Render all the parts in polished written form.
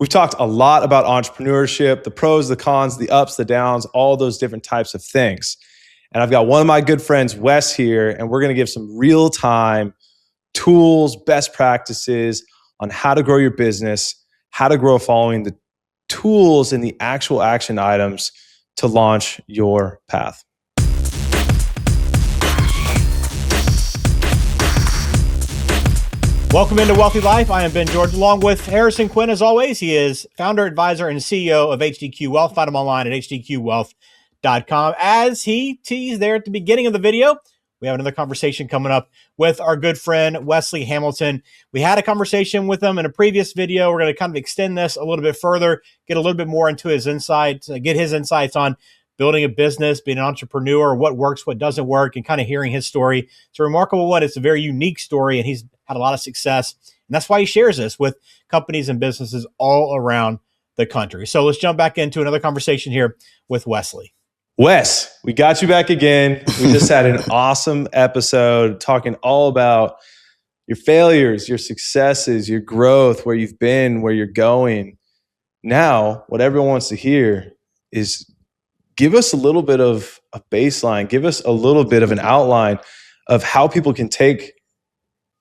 We've talked a lot about entrepreneurship, the pros, the cons, the ups, the downs, all those different types of things. And I've got one of my good friends, Wes, here, and we're going to give some real-time tools, best practices on how to grow your business, how to grow following the tools and the actual action items to launch your path. Welcome into Wealthy Life. I am Ben George, along with Harrison Quinn. As always, he is founder, advisor, and CEO of HDQ Wealth. Find him online at hdqwealth.com. As he teased there at the beginning of the video, we have another conversation coming up with our good friend, Wesley Hamilton. We had a conversation with him in a previous video. We're going to kind of extend this a little bit further, get a little bit more into his insights, get his insights on building a business, being an entrepreneur, what works, what doesn't work, and kind of hearing his story. It's a remarkable one. It's a very unique story, and he's had a lot of success. And that's why he shares this with companies and businesses all around the country. So let's jump back into another conversation here with Wesley. Wes, we got you back again. We just had an awesome episode talking all about your failures, your successes, your growth, where you've been, where you're going. Now, what everyone wants to hear is give us a little bit of a baseline, give us a little bit of an outline of how people can take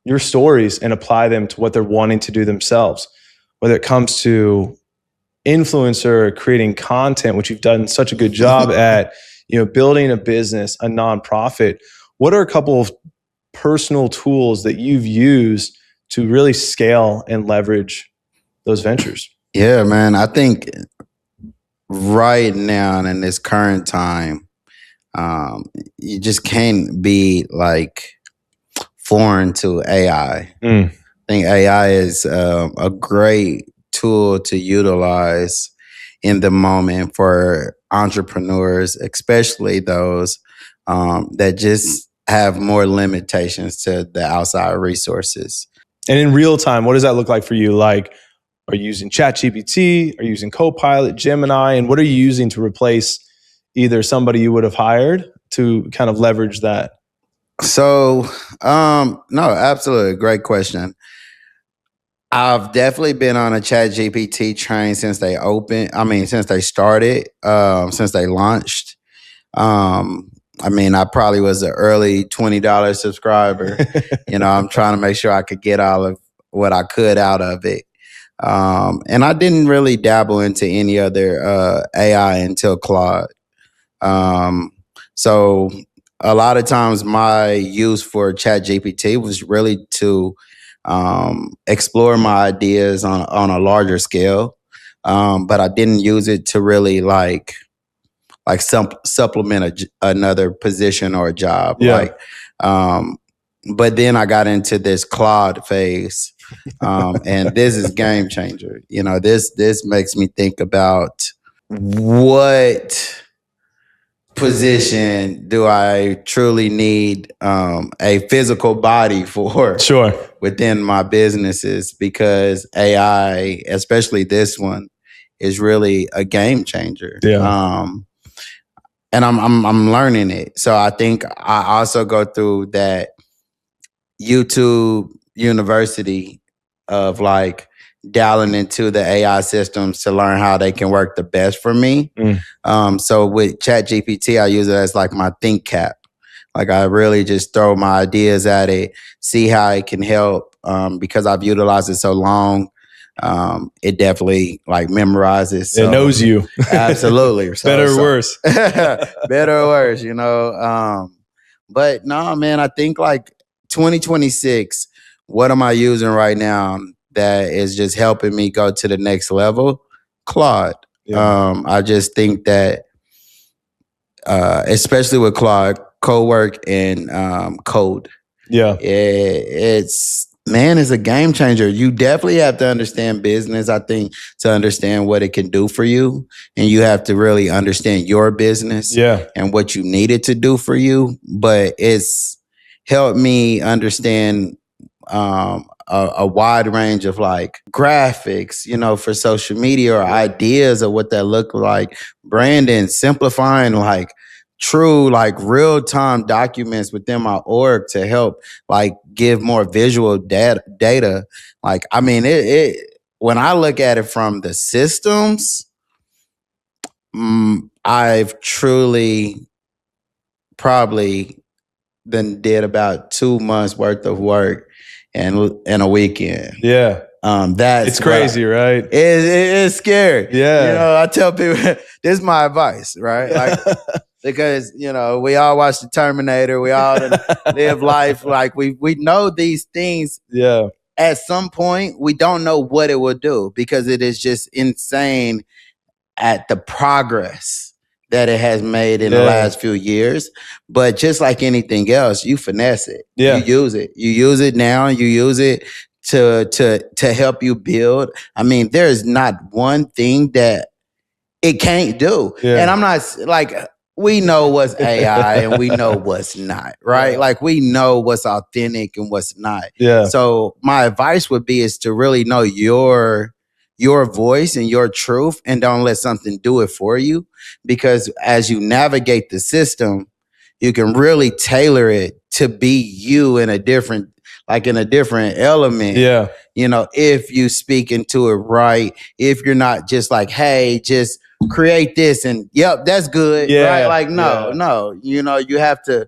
your stories and apply them to what they're wanting to do themselves, whether it comes to influencer, creating content, which you've done such a good job at, building a business, a nonprofit. What are a couple of personal tools that you've used to really scale and leverage those ventures? Yeah, man, I think right now in this current time, you just can't be like foreign to AI. I think AI is a great tool to utilize in the moment for entrepreneurs, especially those that just have more limitations to the outside resources. And in real time, what does that look like for you? Like, are you using ChatGPT? Are you using Copilot, Gemini? And what are you using to replace either somebody you would have hired to kind of leverage that? So, no, absolutely. Great question. I've definitely been on a ChatGPT train since they started, since they launched. I probably was an early $20 subscriber. I'm trying to make sure I could get all of what I could out of it. And I didn't really dabble into any other AI until Claude. So a lot of times my use for ChatGPT was really to explore my ideas on a larger scale. But I didn't use it to really like supplement another position or a job. Yeah. But then I got into this Claude phase. And this is game changer. This makes me think about what position do I truly need a physical body for within my businesses, because AI, especially this one, is really a game changer. Yeah. And I'm learning it. So I think I also go through that YouTube university of like dialing into the AI systems to learn how they can work the best for me. So with ChatGPT, I use it as like my think cap. Like I really just throw my ideas at it, see how it can help. Because I've utilized it so long, it definitely like memorizes. So. It knows you. Absolutely. Better or worse. Better or worse, But no, man, I think like 2026, what am I using right now that is just helping me go to the next level? Claude. Yeah. I just think that, especially with Claude, co-work and code. Yeah. It's a game changer. You definitely have to understand business, I think, to understand what it can do for you. And you have to really understand your business and what you need it to do for you. But it's helped me understand a wide range of like graphics, for social media, or ideas of what that look like, branding, simplifying like true like real-time documents within my org to help like give more visual data. Like, I mean, when I look at it from the systems, I've truly probably did about 2 months worth of work in a weekend. Yeah. It's crazy, right? It's scary. Yeah. You know, I tell people, this is my advice, right? Like, because, you know, we all watch the Terminator. We all live life. Like we know these things. Yeah. At some point, we don't know what it will do because it is just insane at the progress that it has made in the last few years. But just like anything else, you finesse it. Yeah. You use it. You use it now. You use it to help you build. I mean, there is not one thing that it can't do. Yeah. And I'm not like, we know what's AI and we know what's not, right? Yeah. Like we know what's authentic and what's not. Yeah. So my advice would be is to really know your voice and your truth, and don't let something do it for you. Because as you navigate the system, you can really tailor it to be you in a different element. Yeah. You know, if you speak into it right, if you're not just like, hey, just create this and yep, that's good. Yeah. Right? Like, no, you know, you have to.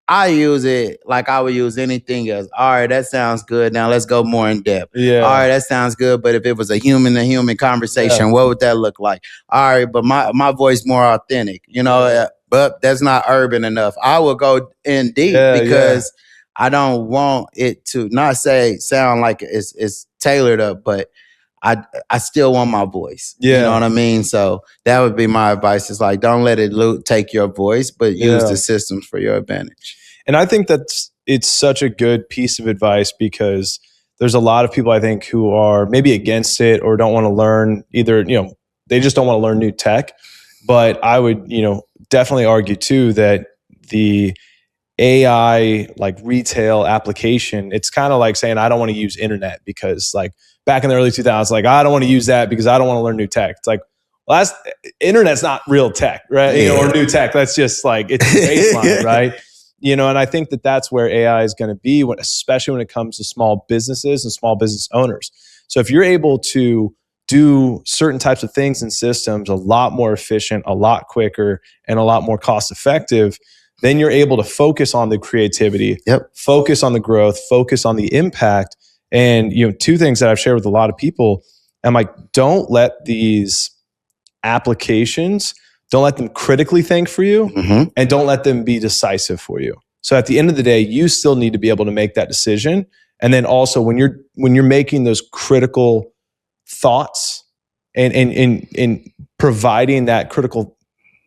I use it like I would use anything else. All right, that sounds good. Now let's go more in depth. Yeah. All right, that sounds good. But if it was a human to human conversation, what would that look like? All right, but my voice more authentic, you know, but that's not urban enough. I will go in deep because I don't want it to not sound like it's tailored up, but I still want my voice. Yeah. You know what I mean? So that would be my advice. Is like, don't let it take your voice, but use the systems for your advantage. And I think it's such a good piece of advice because there's a lot of people I think who are maybe against it or don't want to learn either, you know, they just don't want to learn new tech. But I would, you know, definitely argue too that the AI like retail application, it's kind of like saying I don't want to use internet because like back in the early 2000s, like I don't want to use that because I don't want to learn new tech. It's like, well, internet's not real tech, right? You know, or new tech. That's just like it's baseline, right? You know, and I think that that's where AI is going to be, especially when it comes to small businesses and small business owners. So if you're able to do certain types of things and systems a lot more efficient, a lot quicker, and a lot more cost effective, then you're able to focus on the creativity, focus on the growth, focus on the impact. And, you know, two things that I've shared with a lot of people, I'm like, don't let these applications, don't let them critically think for you, and don't let them be decisive for you. So at the end of the day, you still need to be able to make that decision. And then also when you're making those critical thoughts and providing that critical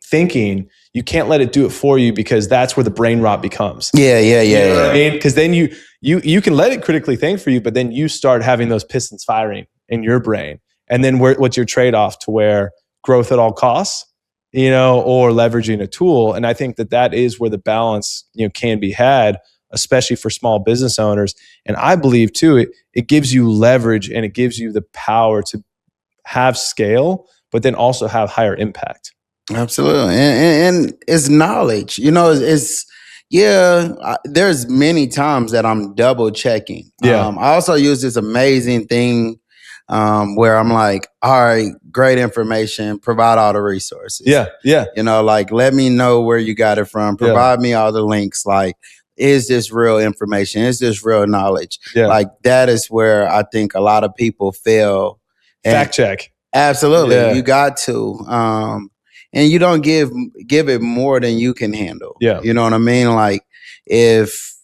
thinking, you can't let it do it for you because that's where the brain rot becomes. You know what I mean? Because then you can let it critically think for you, but then you start having those pistons firing in your brain. And then what's your trade-off to where growth at all costs, you know, or leveraging a tool? And I think that is where the balance, you know, can be had, especially for small business owners. And I believe too, it gives you leverage and it gives you the power to have scale, but then also have higher impact. Absolutely. And it's knowledge, you know, there's many times that I'm double checking. I also use this amazing thing where I'm like, all right, great information, provide all the resources. You know, like, let me know where you got it from, provide me all the links. Like, is this real information? Is this real knowledge? Like, that is where I think a lot of people fail. Fact check. Absolutely. You got to. And you don't give it more than you can handle. You know what I mean? Like if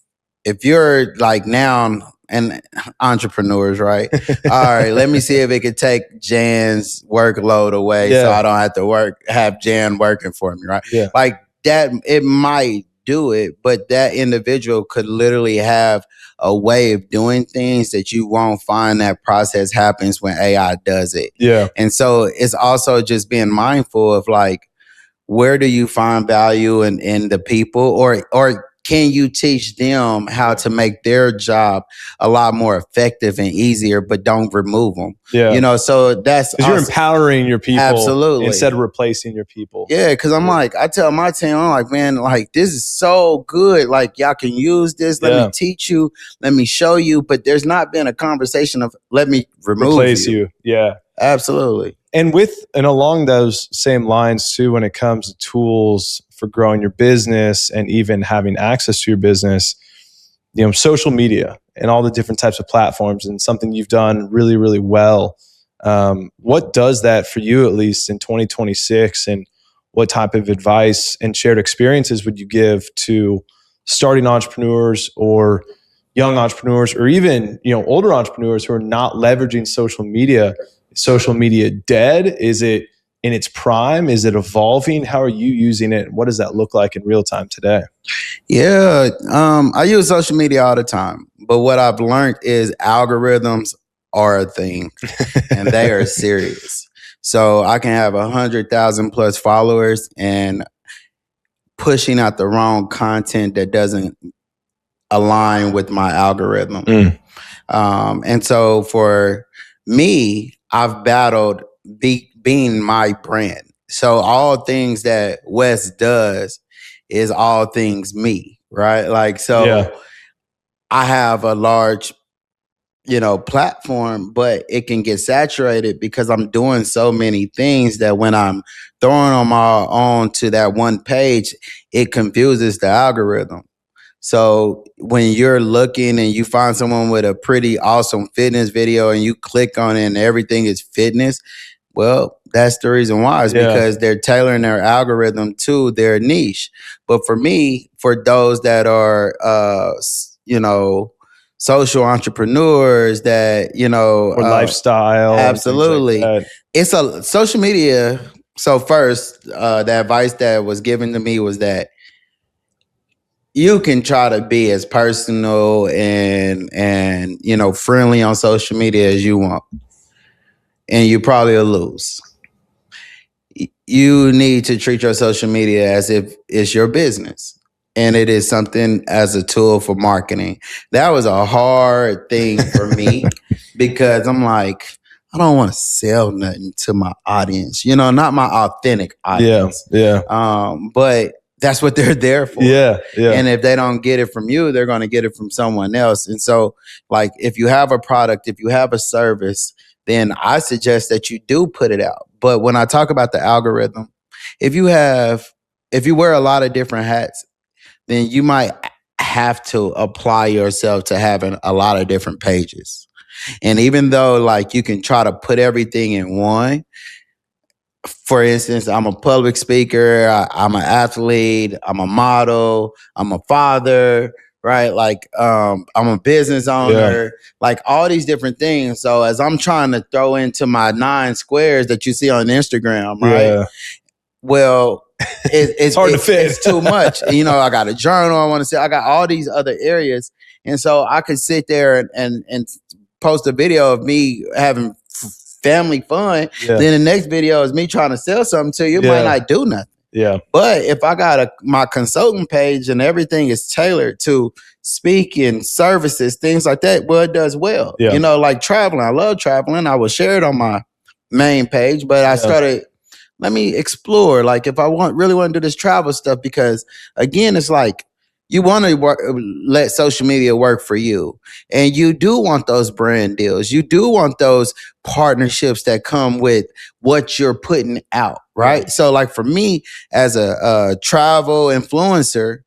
you're like now and entrepreneurs, right? All right, let me see if it could take Jan's workload away so I don't have to have Jan working for me, right? Like that, it might do it, but that individual could literally have a way of doing things that you won't find that process happens when AI does it. And so it's also just being mindful of like, where do you find value in the people or can you teach them how to make their job a lot more effective and easier, but don't remove them? Yeah. You know, so that's because you're empowering your people absolutely instead of replacing your people. Yeah, because I'm like, I tell my team, I'm like, man, like this is so good. Like y'all can use this. Let me teach you. Let me show you. But there's not been a conversation of let me replace you. Yeah, absolutely. And along those same lines too, when it comes to tools for growing your business and even having access to your business, you know, social media and all the different types of platforms, and something you've done really, really well. What does that for you, at least in 2026, and what type of advice and shared experiences would you give to starting entrepreneurs or young entrepreneurs, or even, you know, older entrepreneurs who are not leveraging social media? Social media dead? Is it in its prime? Is it evolving? How are you using it? What does that look like in real time today? Yeah, I use social media all the time, but what I've learned is algorithms are a thing, and they are serious. So I can have 100,000 plus followers and pushing out the wrong content that doesn't align with my algorithm. And so for me, I've battled being my brand. So all things that Wes does is all things me, right? Like, so I have a large, you know, platform, but it can get saturated because I'm doing so many things that when I'm throwing them all on to that one page, it confuses the algorithm. So when you're looking and you find someone with a pretty awesome fitness video and you click on it and everything is fitness, well, that's the reason why. Is because they're tailoring their algorithm to their niche. But for me, for those that are, you know, social entrepreneurs that, you know, or lifestyle, absolutely, like it's a social media. So first, the advice that was given to me was that you can try to be as personal and you know, friendly on social media as you want, and you probably will lose. You need to treat your social media as if it's your business, and it is something as a tool for marketing. That was a hard thing for me because I'm like, I don't want to sell nothing to my audience, you know, not my authentic audience. But that's what they're there for. And if they don't get it from you, they're going to get it from someone else. And so, like, if you have a product, if you have a service, then I suggest that you do put it out. But when I talk about the algorithm, if you wear a lot of different hats, then you might have to apply yourself to having a lot of different pages. And even though, like, you can try to put everything in one, for instance, I'm a public speaker, I'm an athlete, I'm a model, I'm a father, right? Like, I'm a business owner, like all these different things. So as I'm trying to throw into my 9 squares that you see on Instagram, right? Well, it's hard to fit. It's too much. You know, I got a journal I want to say. I got all these other areas. And so I could sit there and post a video of me having family fun. Then the next video is me trying to sell something to you. It might not do nothing. But if I got my consultant page and everything is tailored to speaking, services, things like that, well, it does well. You know, like traveling. I love traveling. I will share it on my main page, but I started, let me explore. Like, if I really want to do this travel stuff, because again, it's like, you want to let social media work for you. And you do want those brand deals. You do want those partnerships that come with what you're putting out, right? So like for me as a travel influencer,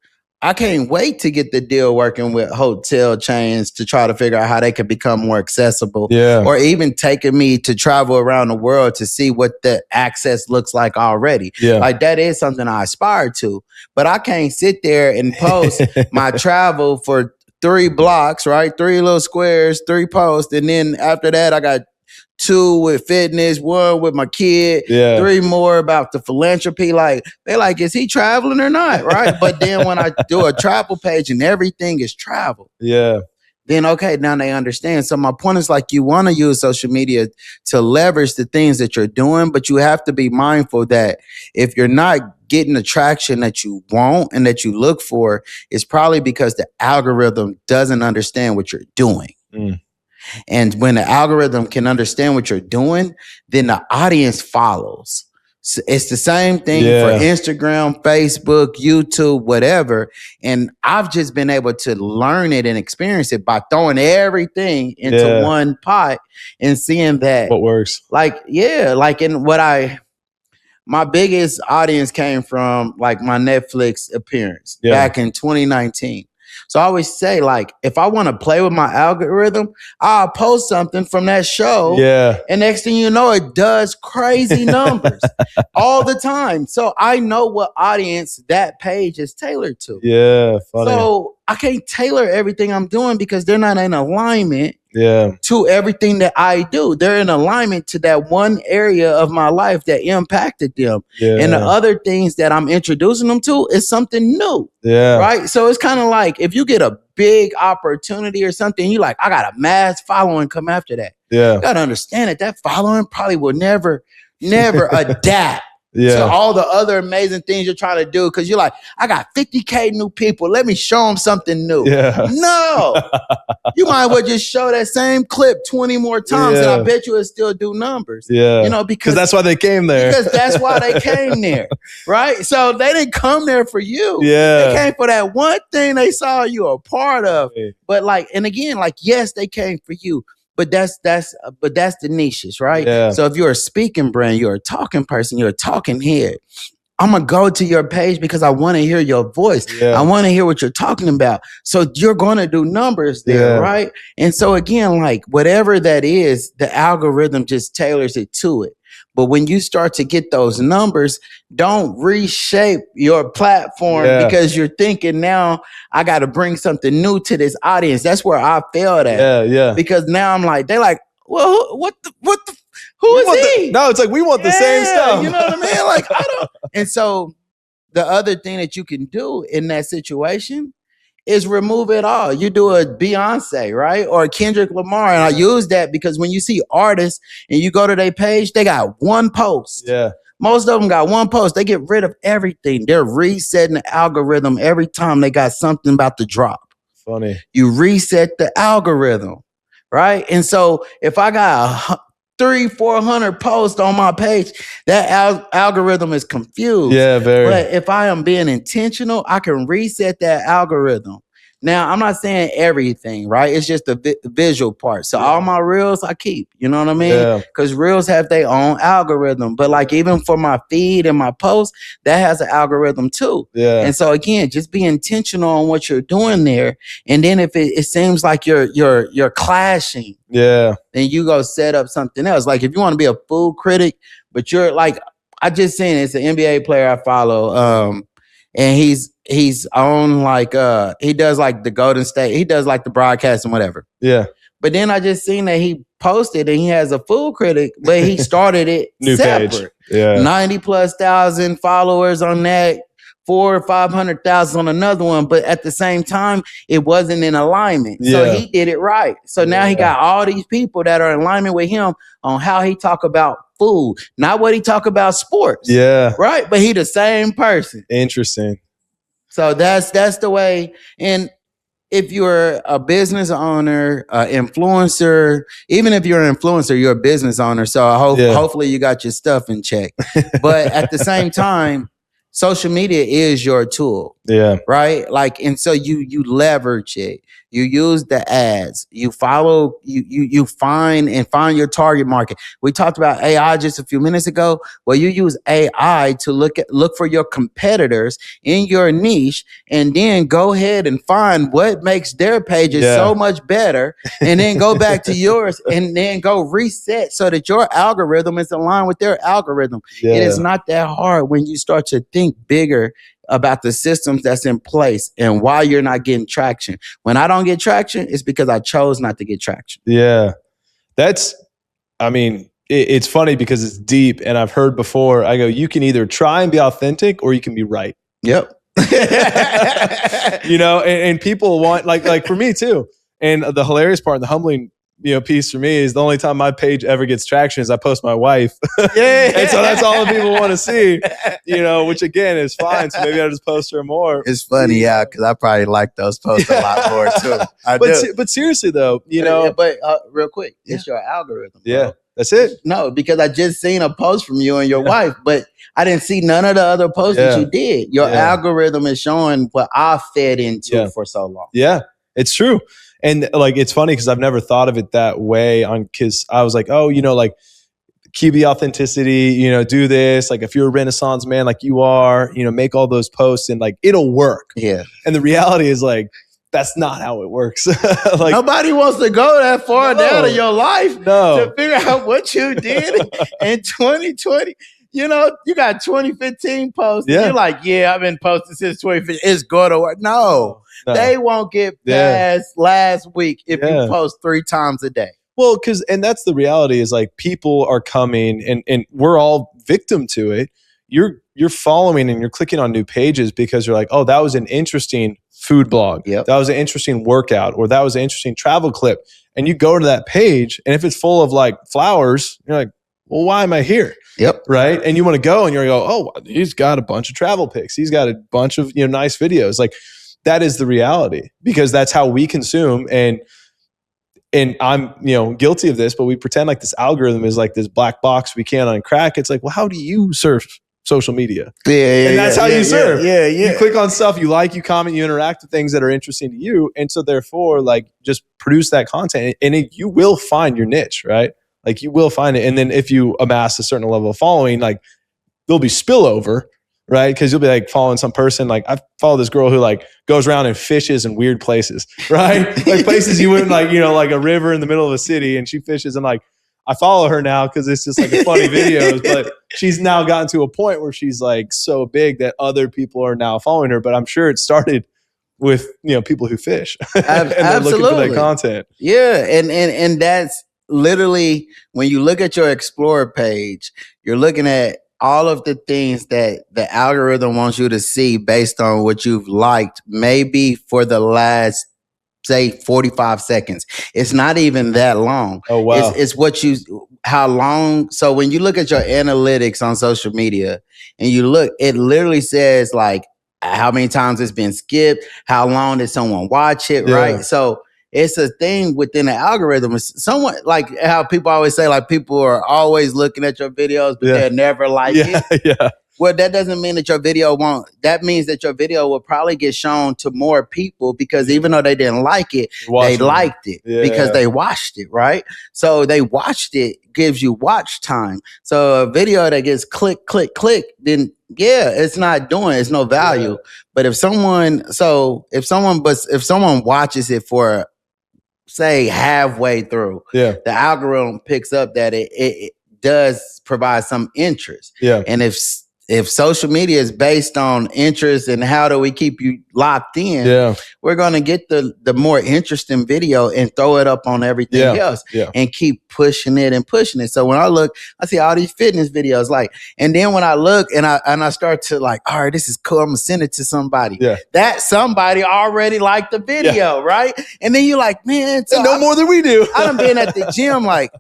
I can't wait to get the deal working with hotel chains to try to figure out how they can become more accessible. Or even taking me to travel around the world to see what the access looks like already. Like, that is something I aspire to. But I can't sit there and post my travel for 3 blocks, right? 3 little squares, 3 posts. And then after that, I got 2 with fitness, 1 with my kid, 3 more about the philanthropy. Like, they're like, is he traveling or not? Right. But then when I do a travel page and everything is travel, then okay, now they understand. So my point is like you want to use social media to leverage the things that you're doing, but you have to be mindful that if you're not getting the traction that you want and that you look for, it's probably because the algorithm doesn't understand what you're doing. And when the algorithm can understand what you're doing, then the audience follows. So it's the same thing for Instagram, Facebook, YouTube, whatever. And I've just been able to learn it and experience it by throwing everything into one pot and seeing that what works. Like, in my biggest audience came from like my Netflix appearance back in 2019. So I always say, like, if I want to play with my algorithm, I'll post something from that show. Yeah. And next thing you know, it does crazy numbers all the time. So I know what audience that page is tailored to. Yeah, funny. So I can't tailor everything I'm doing because they're not in alignment to everything that I do. They're in alignment to that one area of my life that impacted them. And the other things that I'm introducing them to is something new. Right. So it's kind of like if you get a big opportunity or something, you like, I got a mass following come after that. You got to understand that following probably will never adapt to all the other amazing things you're trying to do. Cause you're like, I got 50K new people. Let me show them something new. No, you might as well just show that same clip 20 more times and I bet you it'll still do numbers. You know, because that's why they came there. Because that's why they came there. Right. So they didn't come there for you. They came for that one thing they saw you a part of. But like, and again, like, yes, they came for you. But that's the niches, right? So if you're a speaking brand, you're a talking person, you're a talking head, I'm going to go to your page because I want to hear your voice. I want to hear what you're talking about. So you're going to do numbers there, right? And so again, like whatever that is, the algorithm just tailors it to it. But when you start to get those numbers, don't reshape your platform because you're thinking now I got to bring something new to this audience. That's where I failed at. Because now I'm like, they're like, well, who is he? No, it's like we want the same stuff. You know what I mean? Like I don't. And so the other thing that you can do in that situation is remove it all. You do a Beyonce, right? Or a Kendrick Lamar. And I use that because when you see artists and you go to their page, they got one post. Most of them got one post. They get rid of everything. They're resetting the algorithm every time they got something about to drop. Funny. You reset the algorithm, right? And so if I got 300-400 posts on my page, that algorithm is confused. Very. But if I am being intentional, I can reset that algorithm. Now, I'm not saying everything, right? It's just the visual part. So all my reels I keep, you know what I mean? Because reels have their own algorithm. But like even for my feed and my posts, that has an algorithm too. And so again, just be intentional on what you're doing there. And then if it seems like you're clashing, then you go set up something else. Like if you want to be a food critic, but you're like, I just seen it's an NBA player I follow. And he's on like he does like the Golden State, he does like the broadcast and whatever. But then I just seen that he posted and he has a food critic, but he started it new separate. Page. 90,000+ followers on that, 400,000 or 500,000 on another one, but at the same time, it wasn't in alignment. So he did it right. So now he got all these people that are in alignment with him on how he talk about food, not what he talk about sports. Right. But he the same person. Interesting. So that's the way. And if you're a business owner, influencer, even if you're an influencer, you're a business owner. So hopefully you got your stuff in check. But at the same time, social media is your tool. Right. Like, and so you leverage it. You use the ads, you follow, you find your target market. We talked about AI just a few minutes ago. Well, you use AI to look for your competitors in your niche and then go ahead and find what makes their pages so much better and then go back to yours and then go reset so that your algorithm is aligned with their algorithm. It is not that hard when you start to think bigger about the systems that's in place and why you're not getting traction. When I don't get traction, it's because I chose not to get traction. It's funny because it's deep. And I've heard before, I go, you can either try and be authentic or you can be right. You know, and people want like for me too, And the hilarious part, the humbling piece for me is the only time my page ever gets traction is I post my wife. Yeah. And so that's all the people want to see, which again is fine. So maybe I'll just post her more. It's funny, yeah, because I probably like those posts a lot more too. But seriously though, But real quick, it's your algorithm. Bro. Yeah, that's it. No, because I just seen a post from you and your wife, but I didn't see none of the other posts that you did. Your algorithm is showing what I fed into for so long. Yeah, it's true. And like, it's funny because I've never thought of it that way because I was like, oh, like keep the authenticity, do this. Like if you're a Renaissance man, like you are, make all those posts and like, it'll work. Yeah. And the reality is like, that's not how it works. Like nobody wants to go that far down in your life to figure out what you did in 2020. You got 2015 posts. Yeah. You're like, I've been posting since 2015. It's going to work. No. They won't get past last week if you post 3 times a day. Well, and that's the reality is like people are coming and we're all victim to it. You're following and you're clicking on new pages because you're like, oh, that was an interesting food blog. Yep. That was an interesting workout, or that was an interesting travel clip. And you go to that page, and if it's full of like flowers, you're like, well, why am I here? Yep. Right. And you want to go and you're going to go, oh, he's got a bunch of travel pics. He's got a bunch of, nice videos. Like that is the reality because that's how we consume. And I'm, guilty of this, but we pretend like this algorithm is like this black box we can't uncrack. It's like, well, how do you surf social media? And that's how you serve. Yeah. You click on stuff you like, you comment, you interact with things that are interesting to you. And so therefore, like, just produce that content and you will find your niche, right? Like you will find it. And then if you amass a certain level of following, like there'll be spillover, right? Because you'll be like following some person. Like I follow this girl who like goes around and fishes in weird places, right? Like places you wouldn't like, like a river in the middle of a city, and she fishes. And like, I follow her now because it's just like funny videos, but she's now gotten to a point where she's like so big that other people are now following her. But I'm sure it started with, people who fish and they're looking for that content. Yeah. And that's literally when you look at your Explorer page, you're looking at all of the things that the algorithm wants you to see based on what you've liked, maybe for the last, say 45 seconds. It's not even that long. Oh, wow. It's how long. So when you look at your analytics on social media and you look, it literally says like how many times it's been skipped, how long did someone watch it, right? So it's a thing within the algorithm. It's somewhat like how people always say, like people are always looking at your videos, but they're never like it. Yeah. Well, that doesn't mean that your video won't. That means that your video will probably get shown to more people because even though they didn't like it, they liked it because they watched it, right? So they watched it gives you watch time. So a video that gets click, then it's not doing. It's no value. Yeah. But if someone watches it for say halfway through, the algorithm picks up that it does provide some interest. Yeah, and if social media is based on interest and how do we keep you locked in, we're going to get the more interesting video and throw it up on everything else and keep pushing it. So when I look, I see all these fitness videos, like, and then when I look and I start to like, all right, this is cool. I'm going to send it to somebody. Yeah. That somebody already liked the video, right? And then you're like, man, so no more than we do. I done been at the gym like,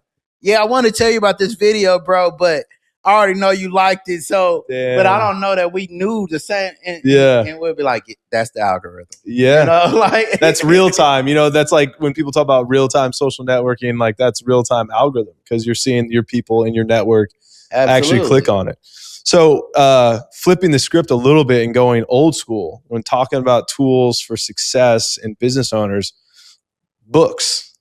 I want to tell you about this video, bro, but I already know you liked it, but I don't know that we knew the same. And we'll be like, that's the algorithm. Yeah. Like that's real time. That's like when people talk about real time social networking, like that's real time algorithm because you're seeing your people in your network actually click on it. So flipping the script a little bit and going old school when talking about tools for success and business owners, books.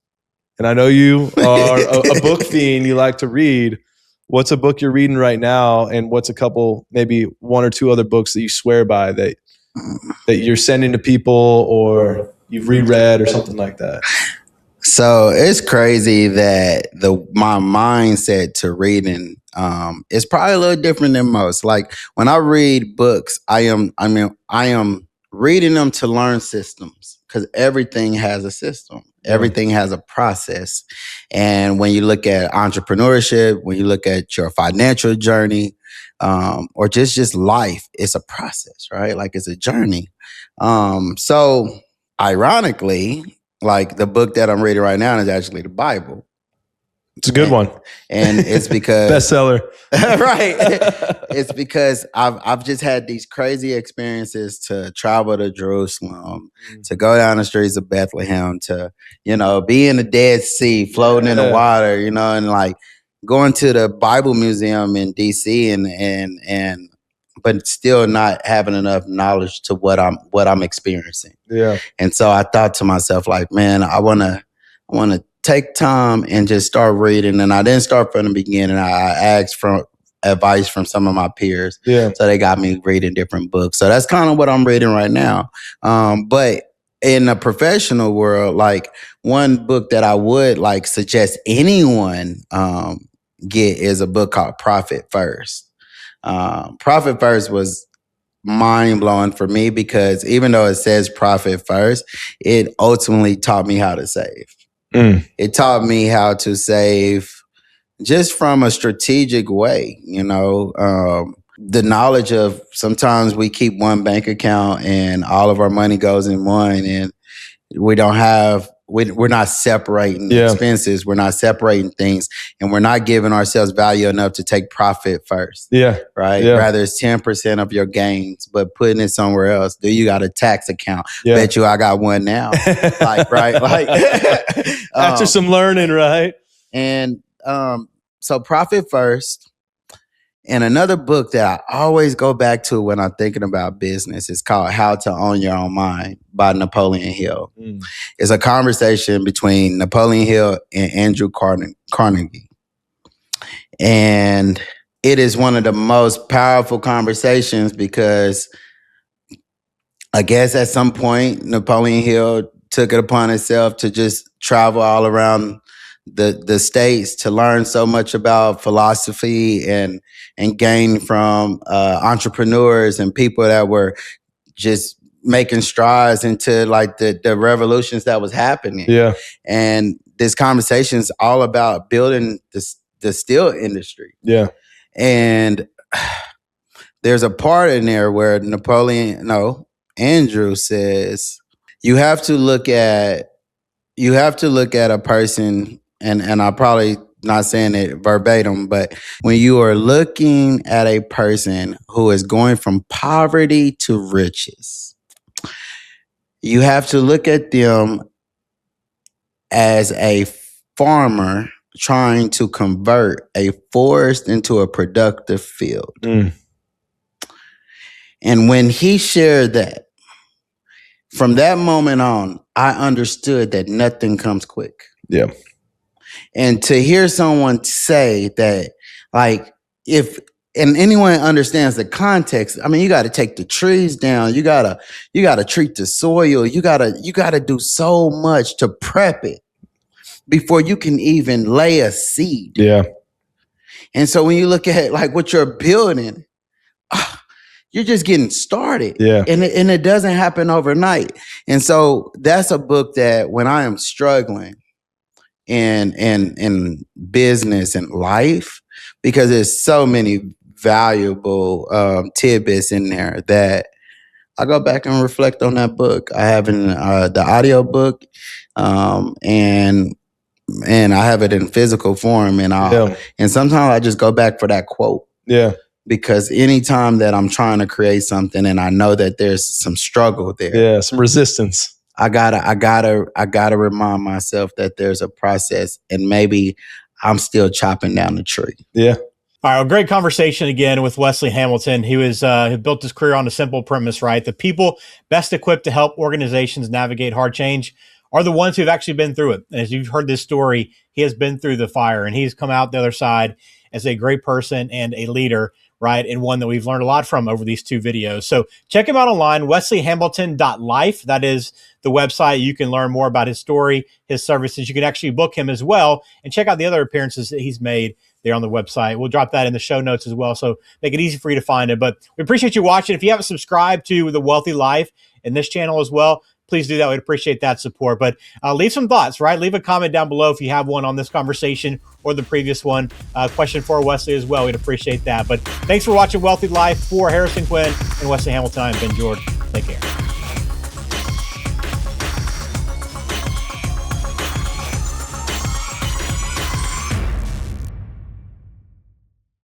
And I know you are a book fiend. You like to read. What's a book you're reading right now, and what's a couple, maybe 1 or 2 other books that you swear by that you're sending to people or you've reread or something like that? So it's crazy that my mindset to reading is probably a little different than most. Like when I read books, I am reading them to learn systems because everything has a system. Everything has a process. And when you look at entrepreneurship, when you look at your financial journey, or just life, it's a process, right? Like it's a journey. So ironically, like the book that I'm reading right now is actually the Bible. It's a good one. And it's because bestseller. Right. It's because I've just had these crazy experiences to travel to Jerusalem, to go down the streets of Bethlehem, to, be in the Dead Sea, floating in the water, and like going to the Bible Museum in DC and but still not having enough knowledge to what I'm experiencing. Yeah. And so I thought to myself, like, man, I wanna take time and just start reading. And I didn't start from the beginning. I asked for advice from some of my peers. Yeah. So they got me reading different books. So that's kind of what I'm reading right now. But in the professional world, like one book that I would like suggest anyone get is a book called Profit First. Profit First was mind blowing for me because even though it says profit first, it ultimately taught me how to save. It taught me how to save just from a strategic way, the knowledge of sometimes we keep one bank account and all of our money goes in one and we're not separating expenses. We're not separating things and we're not giving ourselves value enough to take profit first. Yeah. Right. Yeah. Rather it's 10% of your gains, but putting it somewhere else. Do you got a tax account? Yeah. Bet you I got one now. After some learning, right? And so Profit First. And another book that I always go back to when I'm thinking about business is called How to Own Your Own Mind by Napoleon Hill. It's a conversation between Napoleon Hill and Andrew Carnegie. And it is one of the most powerful conversations because I guess at some point Napoleon Hill took it upon himself to just travel all around the States to learn so much about philosophy and gain from entrepreneurs and people that were just making strides into like the revolutions that was happening. Yeah. And this conversation is all about building the steel industry. Yeah. And there's a part in there where Andrew says, you have to look at a person, and I'm probably not saying it verbatim, but when you are looking at a person who is going from poverty to riches, you have to look at them as a farmer trying to convert a forest into a productive field. And when he shared that, from that moment on, I understood that nothing comes quick. Yeah. And to hear someone say that, like, and anyone understands the context, I mean, you got to take the trees down. You got to treat the soil. You got to do so much to prep it before you can even lay a seed. Yeah. And so when you look at like what you're building, you're just getting started. Yeah. And it doesn't happen overnight. And so that's a book that when I am struggling in business and life, because there's so many valuable tidbits in there that I go back and reflect on that book. I have the audio book, and I have it in physical form, and sometimes I just go back for that quote. Yeah. Because anytime that I'm trying to create something and I know that there's some struggle there. Yeah, some resistance. I gotta remind myself that there's a process and maybe I'm still chopping down the tree. Yeah. All right, well, great conversation again with Wesley Hamilton. He built his career on a simple premise, right? The people best equipped to help organizations navigate hard change are the ones who've actually been through it. And as you've heard this story, he has been through the fire and he's come out the other side as a great person and a leader, right? And one that we've learned a lot from over these two videos. So check him out online, wesleyhamilton.life. That is the website. You can learn more about his story, his services. You can actually book him as well and check out the other appearances that he's made there on the website. We'll drop that in the show notes as well, so make it easy for you to find it. But we appreciate you watching. If you haven't subscribed to The Wealthy Life in this channel as well, please do that. We'd appreciate that support. But leave some thoughts, right? Leave a comment down below if you have one on this conversation or the previous one. Question for Wesley as well. We'd appreciate that. But thanks for watching Wealthy Life. For Harrison Quinn and Wesley Hamilton, I'm Ben George. Take care.